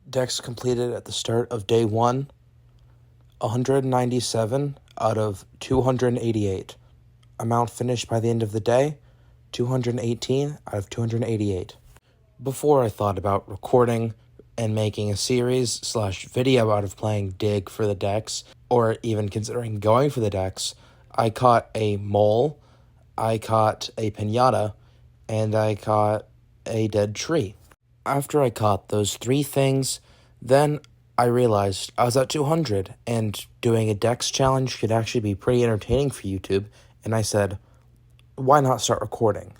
Decks completed at the start of day 1, 197 out of 288. Amount finished by the end of the day, 218 out of 288. Before I thought about recording and making a series/video out of playing Dig for the decks, or even considering going for the decks, I caught a mole, I caught a pinata, and I caught a dead tree. After I caught those three things, then I realized I was at 200, and doing a dex challenge could actually be pretty entertaining for YouTube, and I said, why not start recording?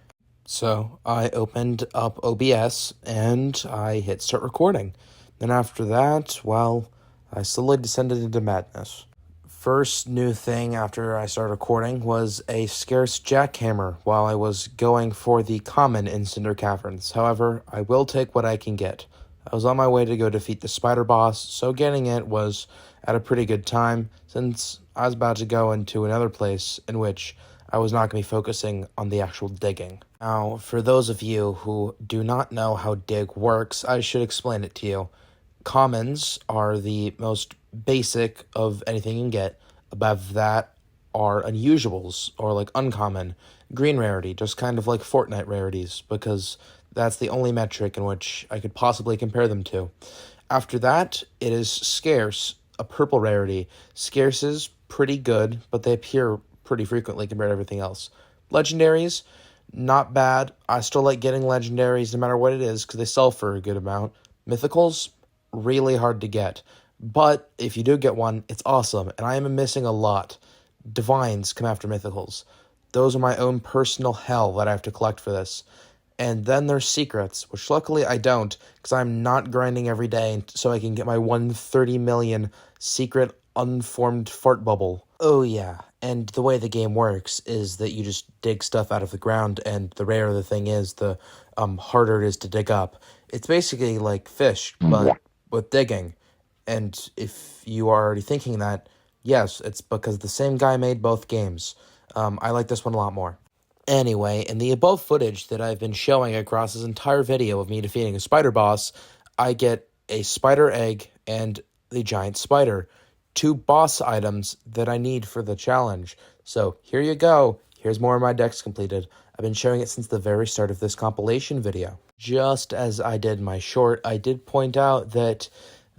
So I opened up OBS, and I hit start recording. Then after that, well, I slowly descended into madness. First new thing after I started recording was a scarce jackhammer while I was going for the common in Cinder Caverns. However, I will take what I can get. I was on my way to go defeat the spider boss, so getting it was at a pretty good time since I was about to go into another place in which I was not going to be focusing on the actual digging. Now, for those of you who do not know how dig works, I should explain it to you. Commons are the most basic of anything you can get. Above that are unusuals, or like uncommon, green rarity, just kind of like Fortnite rarities, because that's the only metric in which I could possibly compare them to. After that, it is scarce, a purple rarity. Scarce is pretty good, but they appear pretty frequently compared to everything else. Legendaries, not bad. I still like getting legendaries no matter what it is, because they sell for a good amount. Mythicals, really hard to get. But if you do get one, it's awesome, and I am missing a lot. Divines come after mythicals. Those are my own personal hell that I have to collect for this. And then there's secrets, which luckily I don't, because I'm not grinding every day so I can get my 130 million secret unformed fart bubble. Oh yeah, and the way the game works is that you just dig stuff out of the ground, and the rarer the thing is, the harder it is to dig up. It's basically like fish, but with digging. And if you are already thinking that, yes, it's because the same guy made both games. I like this one a lot more. Anyway, in the above footage that I've been showing across this entire video of me defeating a spider boss, I get a spider egg and the giant spider, two boss items that I need for the challenge. So here you go. Here's more of my decks completed. I've been showing it since the very start of this compilation video. Just as I did my short, I did point out that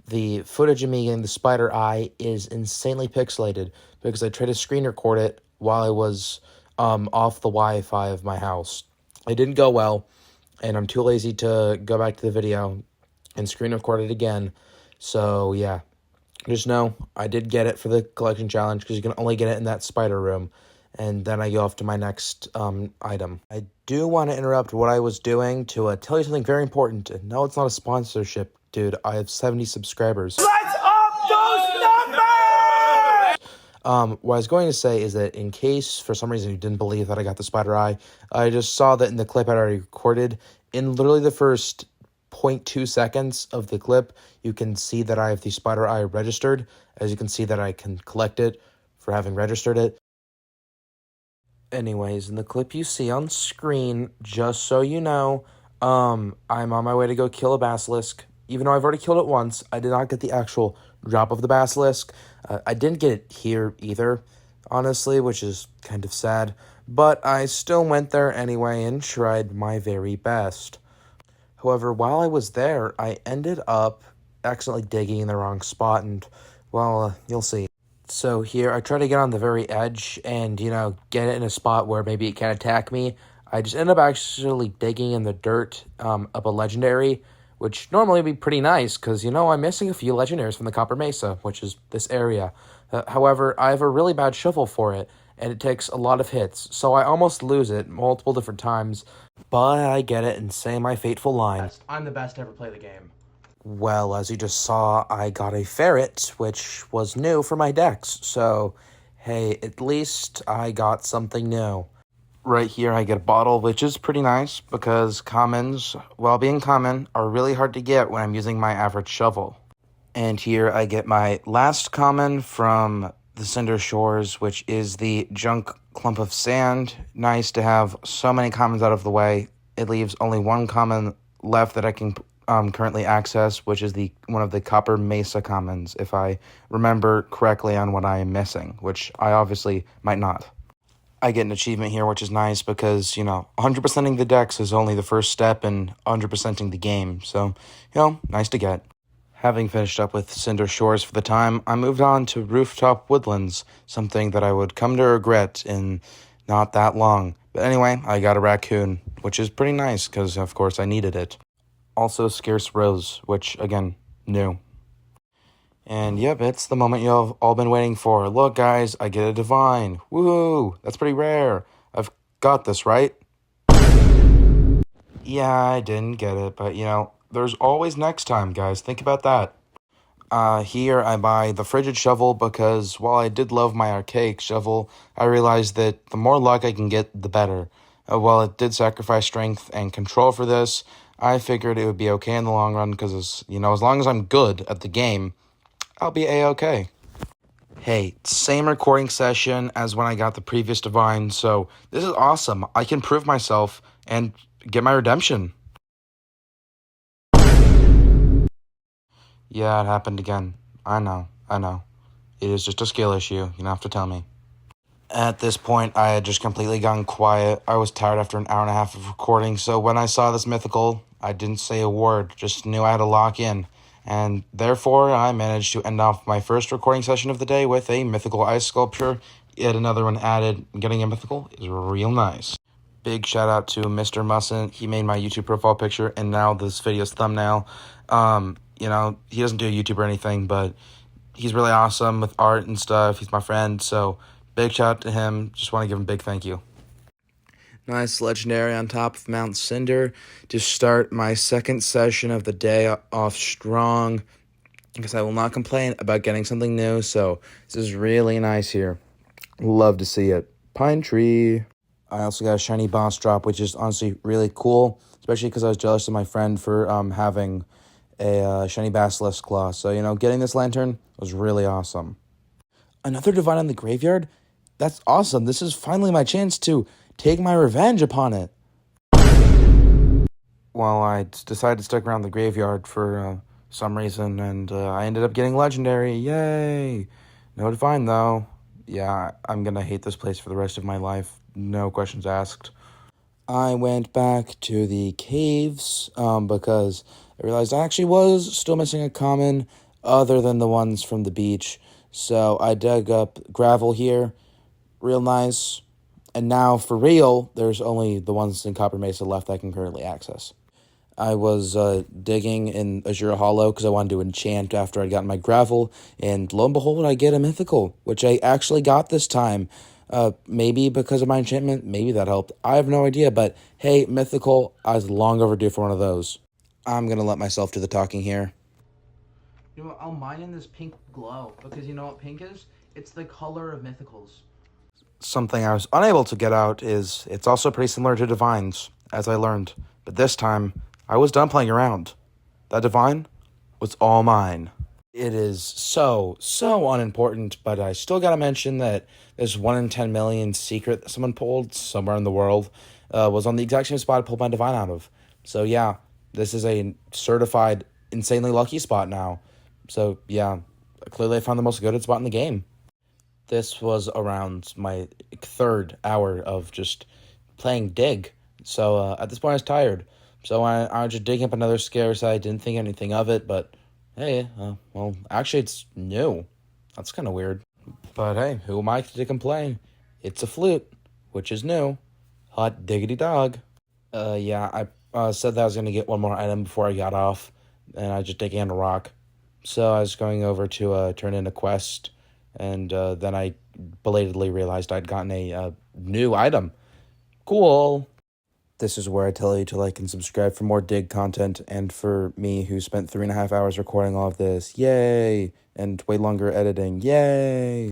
the footage of me getting the spider eye is insanely pixelated because I tried to screen record it while I was off the Wi-Fi of my house. It didn't go well, and I'm too lazy to go back to the video and screen record it again. So yeah, just know I did get it for the collection challenge because you can only get it in that spider room. And then I go off to my next item. I do want to interrupt what I was doing to tell you something very important. And no, it's not a sponsorship, dude. I have 70 subscribers. Let's up those numbers! What I was going to say is that in case, for some reason, you didn't believe that I got the spider eye, I just saw that in the clip I already recorded. In literally the first 0.2 seconds of the clip, you can see that I have the spider eye registered. As you can see that I can collect it for having registered it. Anyways, in the clip you see on screen, just so you know, I'm on my way to go kill a basilisk. Even though I've already killed it once, I did not get the actual drop of the basilisk. I didn't get it here either, honestly, which is kind of sad. But I still went there anyway and tried my very best. However, while I was there, I ended up accidentally digging in the wrong spot, and, well, you'll see. So here, I try to get on the very edge and, get it in a spot where maybe it can't attack me. I just end up actually digging in the dirt up a legendary, which normally would be pretty nice because, I'm missing a few legendaries from the Copper Mesa, which is this area. However, I have a really bad shovel for it, and it takes a lot of hits, so I almost lose it multiple different times, but I get it and say my fateful line. I'm the best to ever play the game. Well, as you just saw, I got a ferret, which was new for my decks, so, hey, at least I got something new. Right here, I get a bottle, which is pretty nice, because commons, while being common, are really hard to get when I'm using my average shovel. And here, I get my last common from the Cinder Shores, which is the junk clump of sand. Nice to have so many commons out of the way. It leaves only one common left that I can currently access, which is one of the Copper Mesa commons, if I remember correctly on what I am missing, which I obviously might not. I get an achievement here, which is nice because, 100%ing the decks is only the first step in 100%ing the game. So, nice to get. Having finished up with Cinder Shores for the time, I moved on to Rooftop Woodlands, something that I would come to regret in not that long. But anyway, I got a raccoon, which is pretty nice because, of course, I needed it. Also, Scarce Rose, which, again, new. And yep, it's the moment you've all been waiting for. Look, guys, I get a divine. Woohoo! That's pretty rare. I've got this, right? Yeah, I didn't get it, but there's always next time, guys. Think about that. Here I buy the Frigid Shovel because while I did love my Archaic Shovel, I realized that the more luck I can get, the better. While it did sacrifice strength and control for this, I figured it would be okay in the long run because, as long as I'm good at the game, I'll be A-okay. Hey, same recording session as when I got the previous Divine, so this is awesome. I can prove myself and get my redemption. Yeah, it happened again. I know. It is just a skill issue. You don't have to tell me. At this point, I had just completely gone quiet. I was tired after an hour and a half of recording, so when I saw this mythical, I didn't say a word, just knew I had to lock in. And therefore, I managed to end off my first recording session of the day with a mythical ice sculpture. Yet another one added. Getting a mythical is real nice. Big shout out to Mr. Musson. He made my YouTube profile picture and now this video's thumbnail. He doesn't do a YouTube or anything, but he's really awesome with art and stuff. He's my friend, so big shout out to him. Just want to give him a big thank you. Nice legendary on top of Mount Cinder to start my second session of the day off strong, because I will not complain about getting something new, so this is really nice here. Love to see it. Pine Tree. I also got a shiny boss drop, which is honestly really cool, especially because I was jealous of my friend for having a shiny Basilisk Claw. So, getting this lantern was really awesome. Another Divine in the graveyard? That's awesome. This is finally my chance to take my revenge upon it. Well, I decided to stick around the graveyard for some reason, and I ended up getting legendary. Yay! No divine, though. Yeah, I'm gonna hate this place for the rest of my life. No questions asked. I went back to the caves because I realized I actually was still missing a common other than the ones from the beach. So I dug up gravel here. Real nice. And now, for real, there's only the ones in Copper Mesa left I can currently access. I was digging in Azure Hollow because I wanted to enchant after I'd gotten my gravel, and lo and behold, I get a mythical, which I actually got this time. Maybe because of my enchantment, maybe that helped. I have no idea, but hey, mythical, I was long overdue for one of those. I'm going to let myself do the talking here. I'll mine in this pink glow, because you know what pink is? It's the color of mythicals. Something I was unable to get out is it's also pretty similar to Divines, as I learned. But this time, I was done playing around. That Divine was all mine. It is so unimportant, but I still gotta mention that this 1 in 10 million secret that someone pulled somewhere in the world was on the exact same spot I pulled my Divine out of. So yeah, this is a certified insanely lucky spot now. So yeah, clearly I found the most goated spot in the game. This was around my third hour of just playing Dig. So at this point I was tired. So I was just digging up another scarce. I didn't think anything of it, but hey, well, actually it's new. That's kind of weird. But hey, who am I to complain? It's a flute, which is new. Hot diggity dog. Yeah, I said that I was going to get one more item before I got off, and I was just digging on a rock. So I was going over to turn in a quest, and then I belatedly realized I'd gotten a new item. Cool. This is where I tell you to like and subscribe for more Dig content, and for me who spent 3.5 hours recording all of this, yay, and way longer editing, yay.